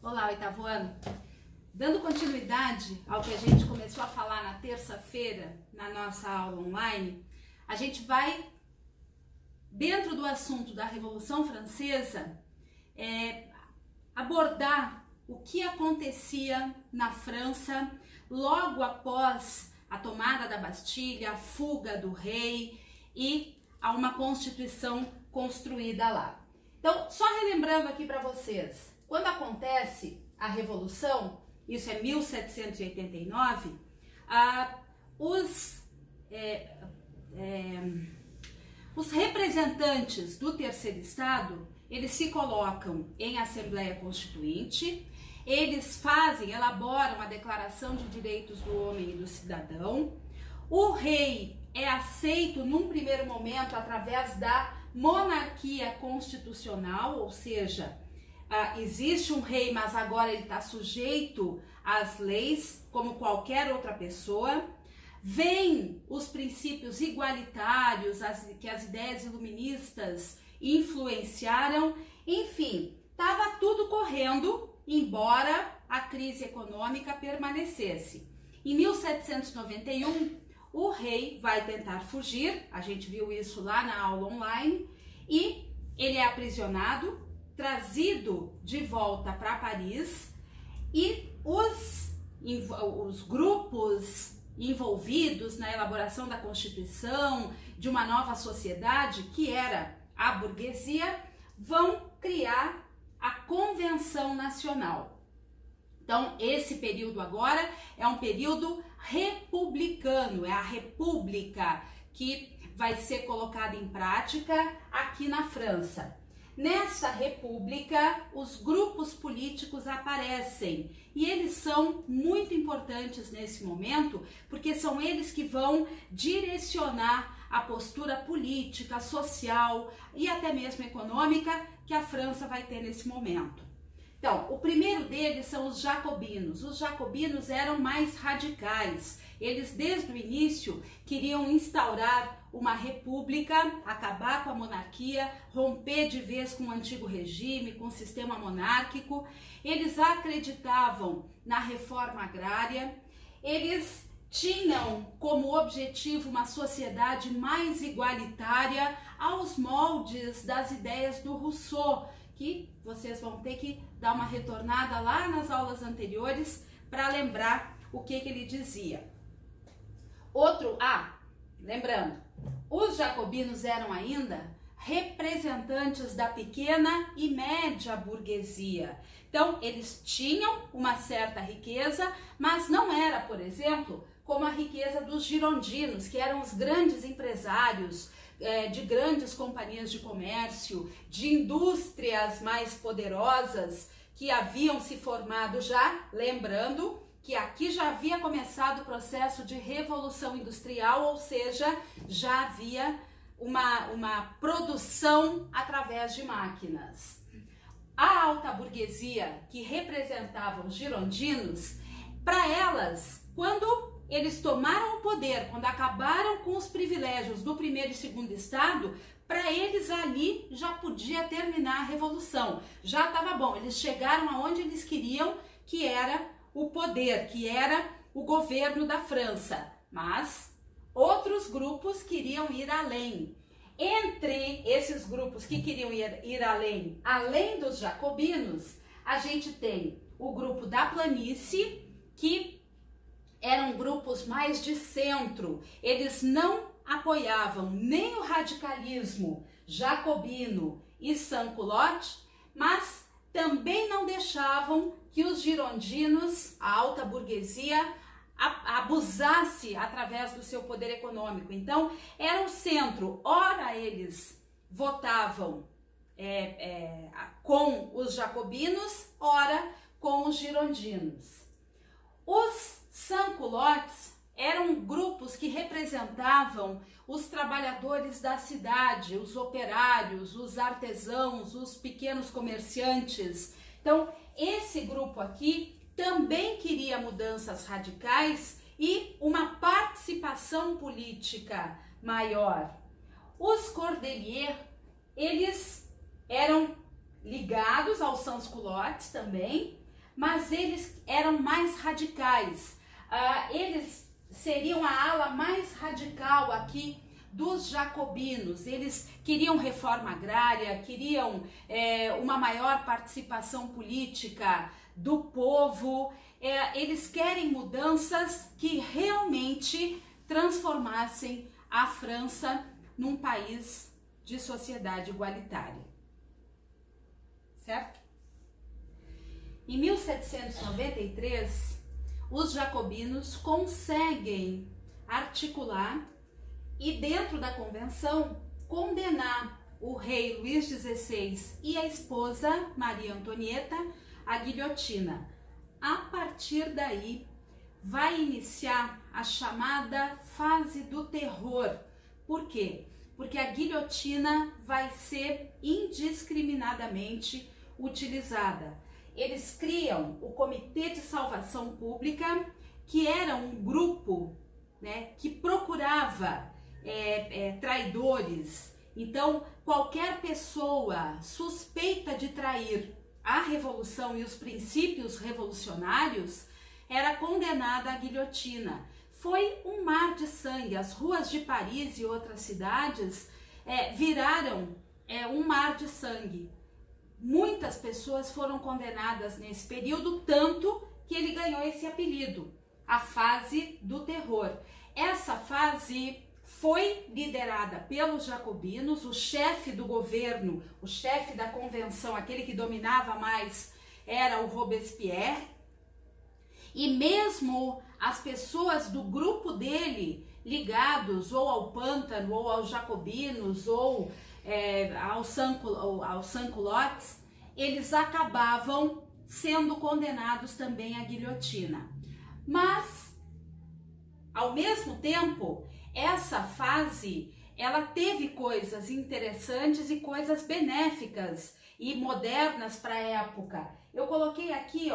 Olá, oitavo ano. Dando continuidade ao que a gente começou a falar na terça-feira, na nossa aula online, a gente vai, dentro do assunto da Revolução Francesa, abordar o que acontecia na França logo após a tomada da Bastilha, a fuga do rei e a uma Constituição construída lá. Então, só relembrando aqui para vocês, quando acontece a Revolução, isso é 1789, os representantes do Terceiro Estado, eles se colocam em Assembleia Constituinte, eles elaboram a Declaração de Direitos do Homem e do Cidadão. O rei é aceito num primeiro momento através da monarquia constitucional, ou seja, existe um rei, mas agora ele está sujeito às leis como qualquer outra pessoa. Vêm os princípios igualitários que as ideias iluministas influenciaram. Enfim, estava tudo correndo, embora a crise econômica permanecesse. Em 1791, o rei vai tentar fugir, a gente viu isso lá na aula online, e ele é aprisionado, trazido de volta para Paris, e os grupos envolvidos na elaboração da Constituição, de uma nova sociedade, que era a burguesia, vão criar a Convenção Nacional. Então, esse período agora é um período republicano, é a república que vai ser colocada em prática aqui na França. Nessa república, os grupos políticos aparecem e eles são muito importantes nesse momento, porque são eles que vão direcionar a postura política, social e até mesmo econômica que a França vai ter nesse momento. Então, o primeiro deles são os jacobinos. Os jacobinos eram mais radicais. Eles, desde o início, queriam instaurar uma república, acabar com a monarquia, romper de vez com o antigo regime, com o sistema monárquico. Eles acreditavam na reforma agrária. Eles tinham como objetivo uma sociedade mais igualitária aos moldes das ideias do Rousseau, que vocês vão ter que dar uma retornada lá nas aulas anteriores para lembrar o que ele dizia. Lembrando, os jacobinos eram ainda representantes da pequena e média burguesia. Então, eles tinham uma certa riqueza, mas não era, por exemplo, como a riqueza dos girondinos, que eram os grandes empresários de grandes companhias de comércio, de indústrias mais poderosas que haviam se formado já, lembrando que aqui já havia começado o processo de revolução industrial, ou seja, já havia uma produção através de máquinas. A alta burguesia, que representava os girondinos, para elas, quando eles tomaram o poder, quando acabaram com os privilégios do primeiro e segundo estado, para eles ali já podia terminar a revolução. Já estava bom, eles chegaram aonde eles queriam, que era o poder, que era o governo da França. Mas outros grupos queriam ir além. Entre esses grupos que queriam ir além dos jacobinos, a gente tem o grupo da planície, que eram grupos mais de centro. Eles não apoiavam nem o radicalismo jacobino e sans-culotte, mas também não deixavam que os girondinos, a alta burguesia, abusasse através do seu poder econômico. Então, era o centro. Ora eles votavam com os jacobinos, ora com os girondinos. Os sans-culottes eram grupos que representavam os trabalhadores da cidade, os operários, os artesãos, os pequenos comerciantes. Então, esse grupo aqui também queria mudanças radicais e uma participação política maior. Os cordeliers, eles eram ligados aos sans-culottes também, mas eles eram mais radicais. Eles seriam a ala mais radical aqui dos jacobinos. Eles queriam reforma agrária, queriam uma maior participação política do povo. Eles querem mudanças que realmente transformassem a França num país de sociedade igualitária. Certo? Em 1793, os jacobinos conseguem articular e, dentro da convenção, condenar o rei Luís XVI e a esposa Maria Antonieta à guilhotina. A partir daí, vai iniciar a chamada fase do terror. Por quê? Porque a guilhotina vai ser indiscriminadamente utilizada. Eles criam o Comitê de Salvação Pública, que era um grupo, né, que procurava traidores. Então, qualquer pessoa suspeita de trair a revolução e os princípios revolucionários era condenada à guilhotina. Foi um mar de sangue. As ruas de Paris e outras cidades viraram um mar de sangue. Muitas pessoas foram condenadas nesse período, tanto que ele ganhou esse apelido, a fase do terror. Essa fase foi liderada pelos jacobinos. O chefe do governo, o chefe da convenção, aquele que dominava mais, era o Robespierre. E mesmo as pessoas do grupo dele, ligados ou ao pântano, ou aos jacobinos, ou aos sans-culottes, eles acabavam sendo condenados também à guilhotina. Mas, ao mesmo tempo, essa fase, ela teve coisas interessantes e coisas benéficas e modernas para a época. Eu coloquei aqui,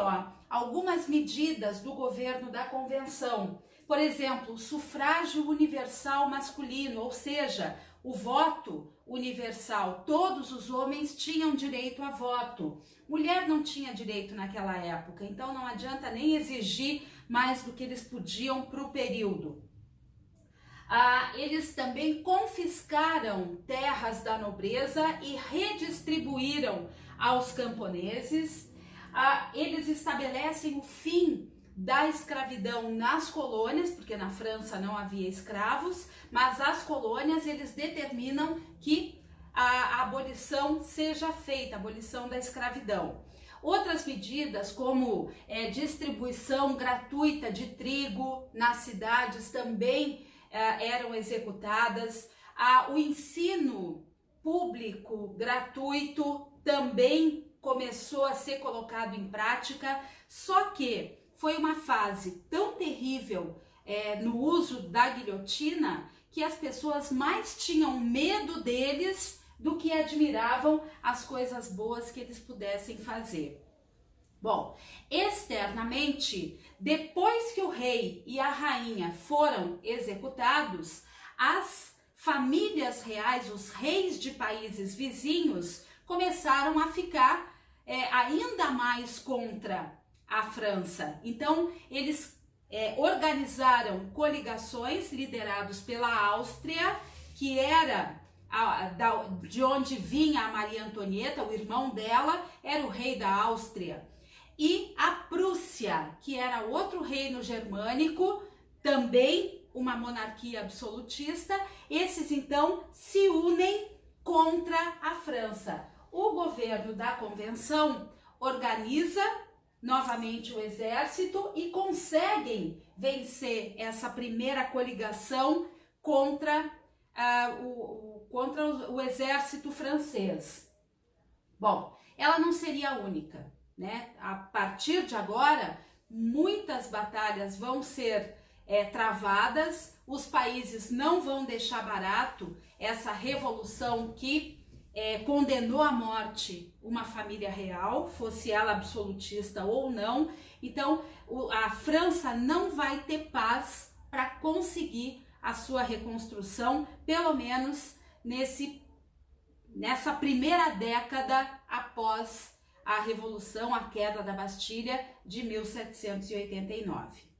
algumas medidas do governo da convenção. Por exemplo, o sufrágio universal masculino, ou seja, o voto universal. Todos os homens tinham direito a voto. Mulher não tinha direito naquela época, então não adianta nem exigir mais do que eles podiam para o período. Eles também confiscaram terras da nobreza e redistribuíram aos camponeses. Eles estabelecem o fim da escravidão nas colônias, porque na França não havia escravos, mas as colônias eles determinam que a abolição seja feita, a abolição da escravidão. Outras medidas, como distribuição gratuita de trigo nas cidades, também eram executadas. O ensino público gratuito também começou a ser colocado em prática, só que foi uma fase tão terrível no uso da guilhotina que as pessoas mais tinham medo deles do que admiravam as coisas boas que eles pudessem fazer. Bom, externamente, depois que o rei e a rainha foram executados, as famílias reais, os reis de países vizinhos, começaram a ficar ainda mais contra a França. Então, eles organizaram coligações liderados pela Áustria, que era de onde vinha a Maria Antonieta, o irmão dela era o rei da Áustria. E a Prússia, que era outro reino germânico, também uma monarquia absolutista. Esses então se unem contra a França. O governo da convenção organiza novamente o exército e conseguem vencer essa primeira coligação contra o exército francês. Bom, ela não seria a única, né? A partir de agora, muitas batalhas vão ser travadas, os países não vão deixar barato essa revolução que condenou à morte uma família real, fosse ela absolutista ou não. Então, a França não vai ter paz para conseguir a sua reconstrução, pelo menos nessa primeira década após a Revolução, a queda da Bastilha de 1789.